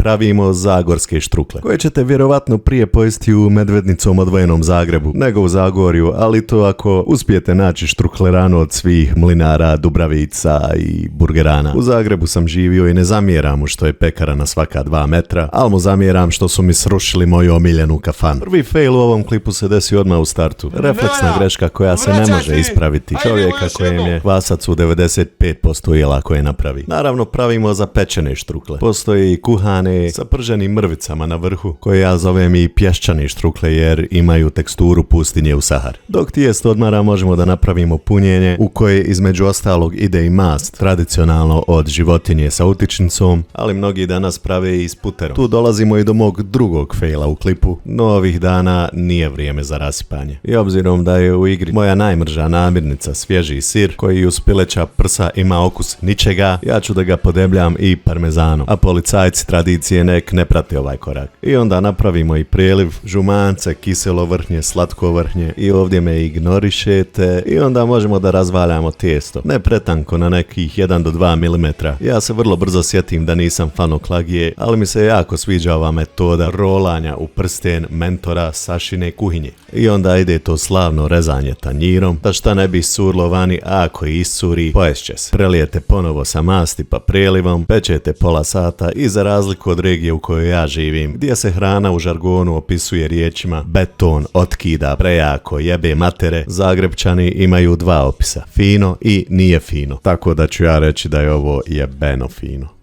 pravimo zagorske štrukle, koje ćete vjerovatno prije pojesti u medvednicom odvojenom Zagrebu, nego u Zagorju, ali to ako uspijete naći štrukleranu od svih mlinara, dubravica i burgerana. U Zagrebu sam živio i ne zamjeram mu što je pekara na svaka 2 metra, ali mu zamjeram što su mi srušili moju omiljenu kafanu. Prvi fail u ovom klipu se desi odmah u startu. Refleksna greška koja se ne može ispraviti. Čovjeka kojem je kvasac u 95% jela koje napravi. Naravno pravimo zapečene štrukle. Postoji i kuhane sa prženim mrvicama na vrhu, koje ja zovem i pješčane štrukle jer imaju teksturu pustinje u Sahar. Dok tijesto odmara možemo da napravimo punjenje u koje između ostalog ide i mast, tradicionalno od životinje sa utičnicom, ali mnogi danas prave i s puterom. Tu dolazimo i do mog drugog faila u klipu, no ovih dana nije vrijeme za rasipanje. I obzirom da je u igri moja najmrža namirnica svježi sir, koji uz pileća prsa ima okus ničega, ja ću da ga podebljam i parmezanom, a policajci tradicije nek ne prate ovaj korak. I onda napravimo i preliv, žumance, kiselo vrhnje, slatko vrhnje i ovdje me ignorišete i onda možemo da razvaljamo tijesto. Ne pretanko, na nekih 1 do 2 mm. Ja se vrlo brzo sjetim da nisam fan oklagije, ali mi se jako sviđa ova metoda rolanja u prsten mentora Sašine kuhinje. I onda ide to slavno rezanje tanjirom, da šta ne bi iscurlo vani, a ako i iscuri, poješće se. Prelijete ponovo sa masti pa prelivom, pečete pola sata i za razliku od regije u kojoj ja živim, gdje se hrana u žargonu opisuje riječima beton, otkida, prejako, jebe matere, Zagrebčani imaju 2 opisa, fino i nije fino. Tako da ću ja reći da je ovo jebeno fino.